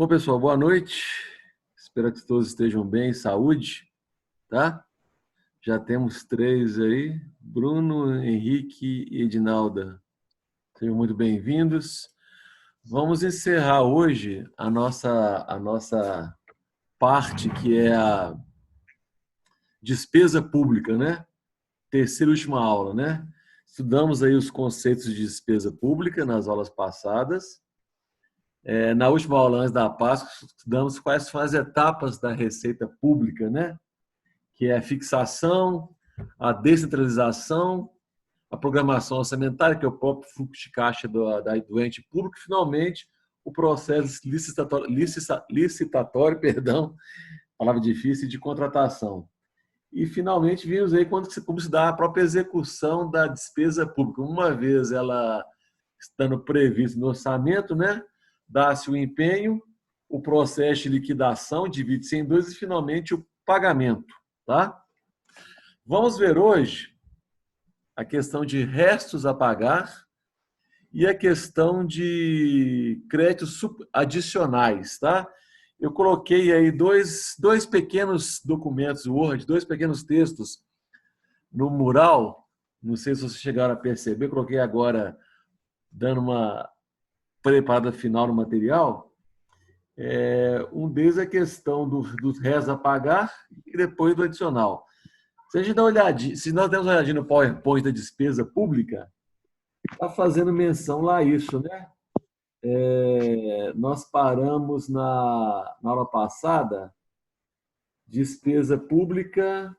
Bom, pessoal, boa noite. Espero que todos estejam bem, saúde, tá? Já temos três aí, Bruno, Henrique e Edinalda. Sejam muito bem-vindos. Vamos encerrar hoje a nossa parte, que é a despesa pública, né? Terceira e última aula, né? Estudamos aí os conceitos de despesa pública nas aulas passadas. Na última aula, antes da Páscoa, estudamos quais são as etapas da receita pública, né? Que é a fixação, a descentralização, a programação orçamentária, que é o próprio fluxo de caixa do ente público, e, finalmente, o processo licitatório, perdão, palavra difícil, de contratação. E, finalmente, vimos aí como se dá a própria execução da despesa pública. Uma vez ela estando prevista no orçamento, né? Dá-se o empenho, o processo de liquidação, divide-se em dois e, finalmente, o pagamento. Tá? Vamos ver hoje a questão de restos a pagar e a questão de créditos adicionais. Tá? Eu coloquei aí dois pequenos documentos Word, dois pequenos textos no mural. Não sei se vocês chegaram a perceber, coloquei agora dando uma preparada final no material. Um deles é a questão dos restos a pagar e depois do adicional. Se a gente dá uma olhadinha, se nós demos uma olhadinha no PowerPoint da despesa pública, está fazendo menção lá isso, né? Nós paramos na aula passada, despesa pública,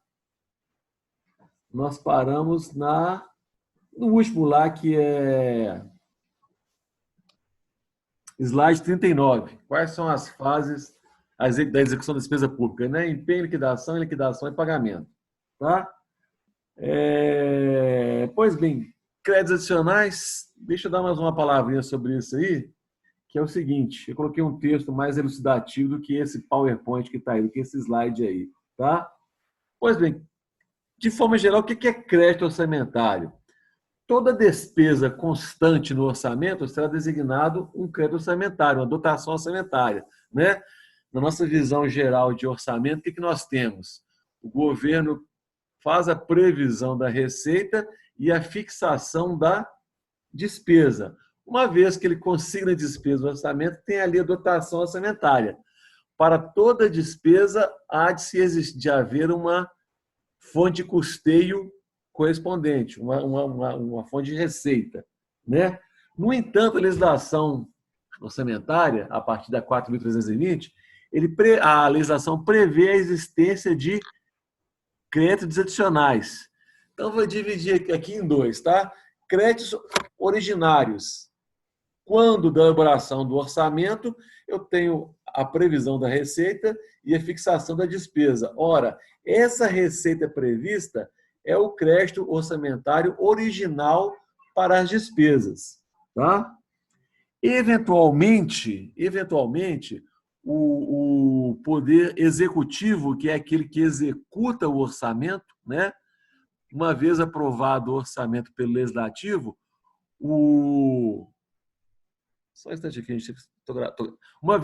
nós paramos no último lá, que é slide 39. Quais são as fases da execução da despesa pública? Né? Empenho, liquidação e pagamento. Tá? Pois bem, créditos adicionais, deixa eu dar mais uma palavrinha sobre isso aí, que é o seguinte, eu coloquei um texto mais elucidativo do que esse PowerPoint que está aí, do que esse slide aí. Tá? Pois bem, de forma geral, o que é crédito orçamentário? Toda despesa constante no orçamento será designado um crédito orçamentário, uma dotação orçamentária. Né? Na nossa visão geral de orçamento, o que nós temos? O governo faz a previsão da receita e a fixação da despesa. Uma vez que ele consigna a despesa no orçamento, tem ali a dotação orçamentária. Para toda despesa, há de haver uma fonte de custeio correspondente, uma fonte de receita. Né? No entanto, a legislação orçamentária, a partir da 4.320, a legislação prevê a existência de créditos adicionais. Então, vou dividir aqui em dois. Tá? Créditos originários. Quando da elaboração do orçamento, eu tenho a previsão da receita e a fixação da despesa. Ora, essa receita prevista é o crédito orçamentário original para as despesas. Tá? Eventualmente, o poder executivo, que é aquele que executa o orçamento, né? Uma vez aprovado o orçamento pelo legislativo, só um instante aqui, uma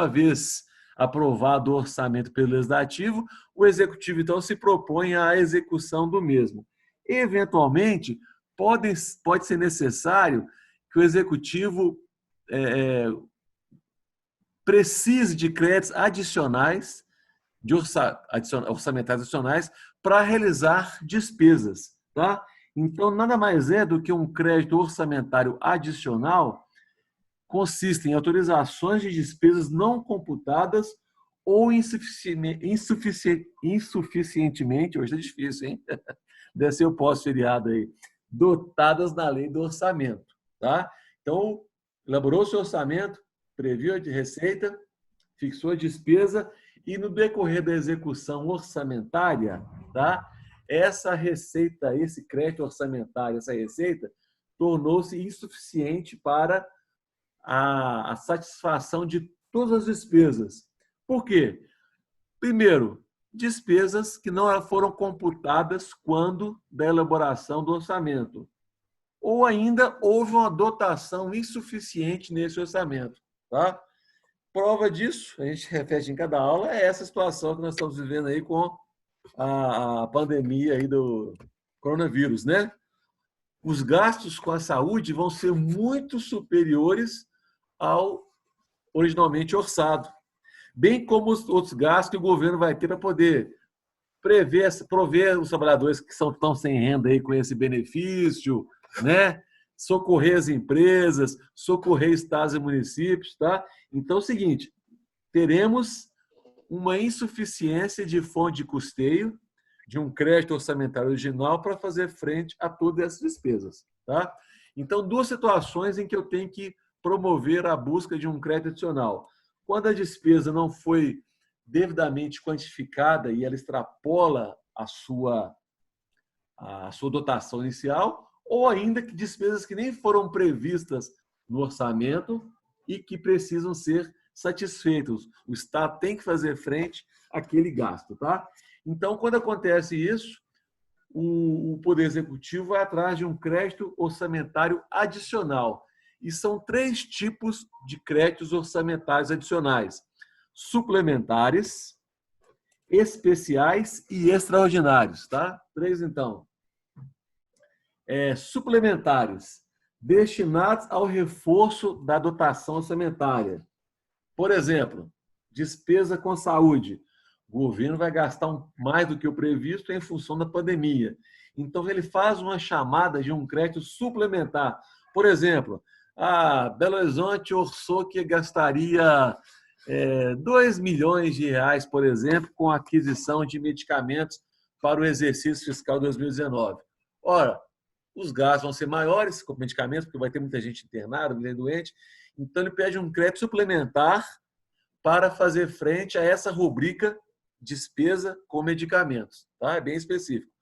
vez aprovado o orçamento pelo legislativo, o executivo então se propõe à execução do mesmo. Eventualmente, pode ser necessário que o executivo precise de créditos adicionais, orçamentários adicionais, para realizar despesas. Tá? Então, nada mais é do que um crédito orçamentário adicional. Consiste em autorizações de despesas não computadas ou insuficientemente, hoje é difícil, hein? Deve ser o pós-feriado aí, dotadas na lei do orçamento. Tá? Então, elaborou-se o orçamento, previu a receita, fixou a despesa e, no decorrer da execução orçamentária, tá? Essa receita, esse crédito orçamentário, essa receita, tornou-se insuficiente para a satisfação de todas as despesas. Por quê? Primeiro, despesas que não foram computadas quando da elaboração do orçamento. Ou ainda houve uma dotação insuficiente nesse orçamento. Tá? prova disso, a gente repete em cada aula, é essa situação que nós estamos vivendo aí com a pandemia aí do coronavírus, né? Os gastos com a saúde vão ser muito superiores ao originalmente orçado, bem como os outros gastos que o governo vai ter para poder prover os trabalhadores que estão sem renda aí com esse benefício, né? Socorrer as empresas, socorrer estados e municípios, tá? Então é o seguinte, teremos uma insuficiência de fonte de custeio de um crédito orçamentário original para fazer frente a todas essas despesas, tá? Então, duas situações em que eu tenho que promover a busca de um crédito adicional. Quando a despesa não foi devidamente quantificada e ela extrapola a sua dotação inicial, ou ainda que despesas que nem foram previstas no orçamento e que precisam ser satisfeitas. O Estado tem que fazer frente àquele gasto, tá? Então, quando acontece isso, o Poder Executivo vai atrás de um crédito orçamentário adicional. E são 3 tipos de créditos orçamentários adicionais: suplementares, especiais e extraordinários, tá? 3, então. Suplementares, destinados ao reforço da dotação orçamentária. Por exemplo, despesa com saúde. O governo vai gastar mais do que o previsto em função da pandemia. Então, ele faz uma chamada de um crédito suplementar. Por exemplo, a Belo Horizonte orçou que gastaria 2 milhões de reais, por exemplo, com a aquisição de medicamentos para o exercício fiscal 2019. Ora, os gastos vão ser maiores com medicamentos, porque vai ter muita gente internada, muita gente doente. Então, ele pede um crédito suplementar para fazer frente a essa rubrica despesa com medicamentos. Tá? É bem específico.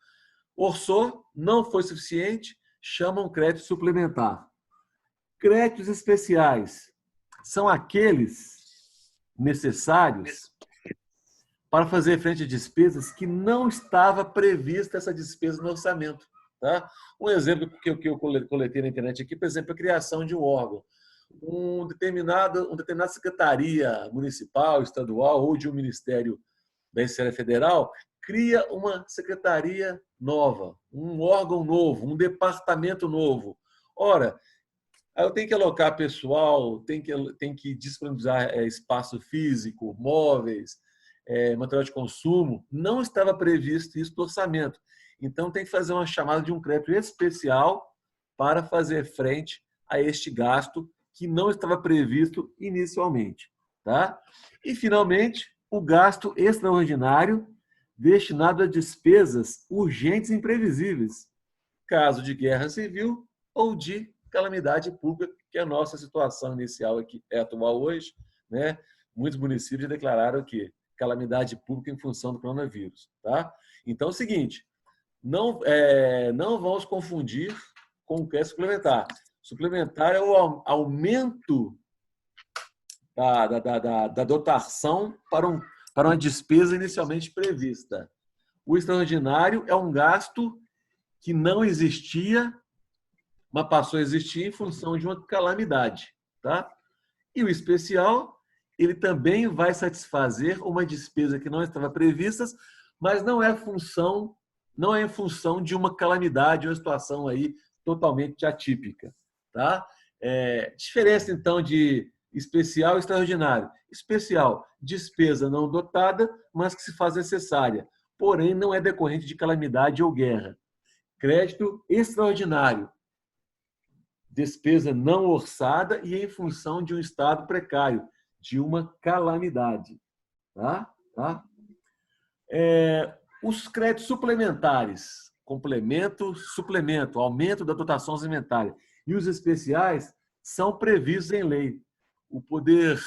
Orçou, não foi suficiente, chama um crédito suplementar. Créditos especiais são aqueles necessários para fazer frente a despesas que não estava prevista essa despesa no orçamento. Tá? Um exemplo que eu coletei na internet aqui, por exemplo, a criação de um órgão. Uma determinada secretaria municipal, estadual ou de um ministério da esfera federal cria uma secretaria nova, um órgão novo, um departamento novo. Ora, eu tenho que alocar pessoal, tem que disponibilizar espaço físico, móveis, material de consumo. Não estava previsto isso no orçamento. Então, tem que fazer uma chamada de um crédito especial para fazer frente a este gasto que não estava previsto inicialmente. Tá? E, finalmente, o gasto extraordinário destinado a despesas urgentes e imprevisíveis, caso de guerra civil ou de calamidade pública, que é a nossa situação inicial aqui, atual hoje, né? Muitos municípios declararam que calamidade pública em função do coronavírus. Tá? Então é o seguinte, não vamos confundir com o crédito suplementar. Suplementar é o aumento da dotação para uma despesa inicialmente prevista. O extraordinário é um gasto que não existia, mas passou a existir em função de uma calamidade. Tá? E o especial, ele também vai satisfazer uma despesa que não estava prevista, mas não é em função de uma calamidade, uma situação aí totalmente atípica. Tá? Diferença, então, de especial e extraordinário. Especial, despesa não dotada, mas que se faz necessária, porém não é decorrente de calamidade ou guerra. Crédito extraordinário, despesa não orçada e em função de um estado precário, de uma calamidade. Tá? Os créditos suplementares, complemento, suplemento, aumento da dotação orçamentária, e os especiais são previstos em lei. O Poder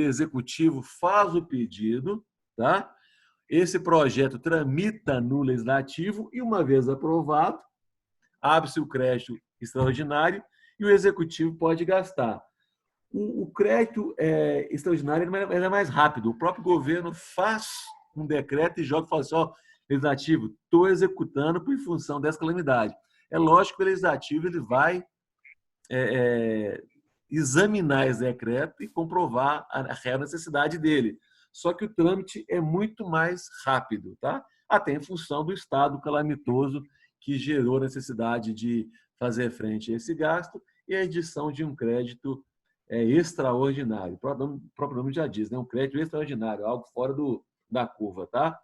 Executivo faz o pedido, tá? Esse projeto tramita no Legislativo e, uma vez aprovado, abre-se o crédito extraordinário e o Executivo pode gastar. O crédito extraordinário é mais rápido. O próprio governo faz um decreto e joga e fala assim, Legislativo, estou executando por função dessa calamidade. É lógico que o Legislativo ele vai examinar esse decreto e comprovar a real necessidade dele. Só que o trâmite é muito mais rápido, tá? Até em função do estado calamitoso que gerou a necessidade de fazer frente a esse gasto e a edição de um crédito extraordinário. O próprio nome já diz, né? Um crédito extraordinário, algo fora da curva, tá?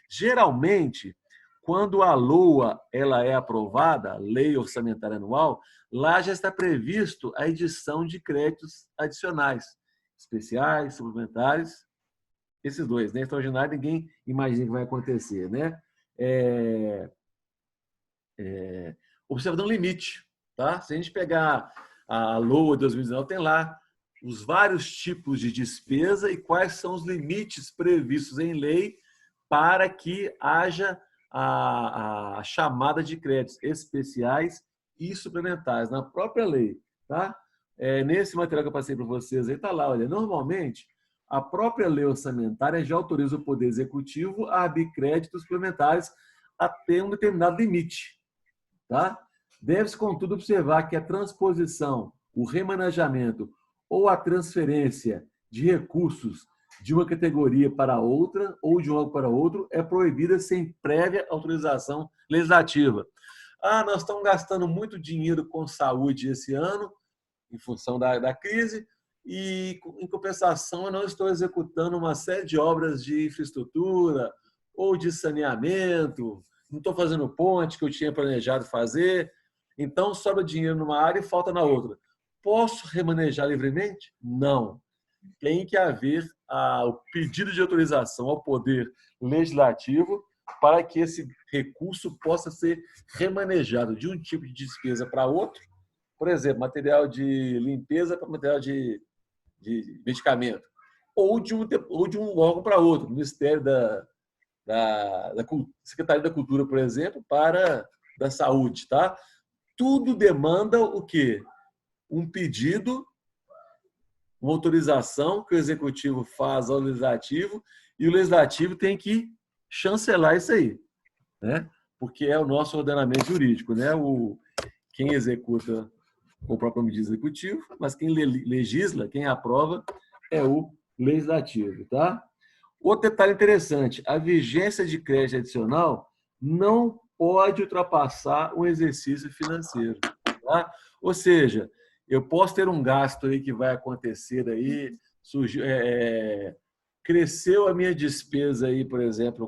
Geralmente, quando a LOA ela é aprovada, Lei Orçamentária Anual, lá já está previsto a edição de créditos adicionais, especiais, suplementares, esses dois, né? Extraordinário, ninguém imagina que vai acontecer, né? Observando um limite, tá? Se a gente pegar a LOA 2019, tem lá os vários tipos de despesa e quais são os limites previstos em lei para que haja a chamada de créditos especiais e suplementares na própria lei, tá? Nesse material que eu passei para vocês aí está lá, olha, normalmente a própria lei orçamentária já autoriza o Poder Executivo a abrir créditos suplementares até um determinado limite, tá? Deve-se, contudo, observar que a transposição, o remanejamento ou a transferência de recursos de uma categoria para outra ou de um órgão para outro é proibida sem prévia autorização legislativa. Nós estamos gastando muito dinheiro com saúde esse ano, em função da crise, e, em compensação, eu não estou executando uma série de obras de infraestrutura ou de saneamento, não estou fazendo ponte que eu tinha planejado fazer, então sobra dinheiro numa área e falta na outra. Posso remanejar livremente? Não. Tem que haver o pedido de autorização ao Poder Legislativo para que esse recurso possa ser remanejado de um tipo de despesa para outro. Por exemplo, material de limpeza para material de medicamento. Ou de um órgão para outro. Ministério da Secretaria da Cultura, por exemplo, para da Saúde. Tá? Tudo demanda o quê? Um pedido, uma autorização que o Executivo faz ao Legislativo e o Legislativo tem que chancelar isso aí, né? Porque é o nosso ordenamento jurídico, né? Quem executa o próprio nome de Executivo, mas quem legisla, quem aprova, é o Legislativo, tá? Outro detalhe interessante, a vigência de crédito adicional não pode ultrapassar um exercício financeiro, tá? Ou seja, eu posso ter um gasto aí que vai acontecer aí, cresceu a minha despesa aí, por exemplo,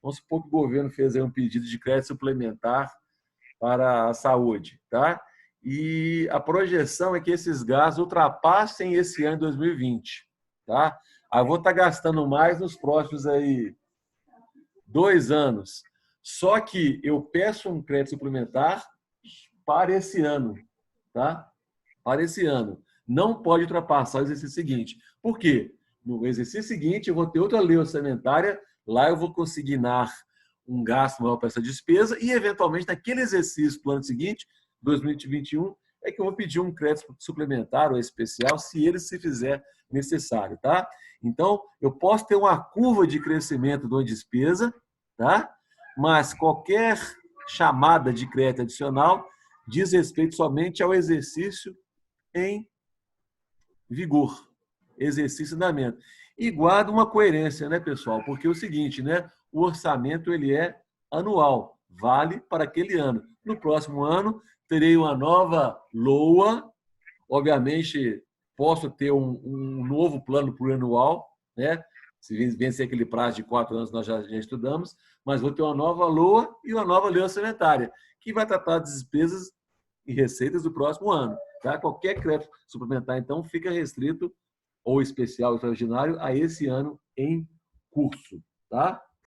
vamos supor que o governo fez aí um pedido de crédito suplementar para a saúde, tá? E a projeção é que esses gastos ultrapassem esse ano de 2020, tá? Aí eu vou estar gastando mais nos próximos aí 2 anos. Só que eu peço um crédito suplementar para esse ano, tá? Para esse ano. Não pode ultrapassar o exercício seguinte. Por quê? No exercício seguinte, eu vou ter outra lei orçamentária, lá eu vou consignar um gasto maior para essa despesa e, eventualmente, naquele exercício do ano seguinte, 2021, é que eu vou pedir um crédito suplementar ou especial, se ele se fizer necessário, tá? Então, eu posso ter uma curva de crescimento de uma despesa, tá? Mas qualquer chamada de crédito adicional diz respeito somente ao exercício em vigor, exercício em andamento. E guarda uma coerência, né, pessoal? Porque é o seguinte, né? O orçamento ele é anual, vale para aquele ano. No próximo ano, terei uma nova LOA, obviamente posso ter um novo plano plurianual, né? Se vencer aquele prazo de 4 anos, nós já estudamos, mas vou ter uma nova LOA e uma nova lei orçamentária, que vai tratar das despesas e receitas do próximo ano. Tá? Qualquer crédito suplementar, então, fica restrito, ou especial ou extraordinário, a esse ano em curso. Tá?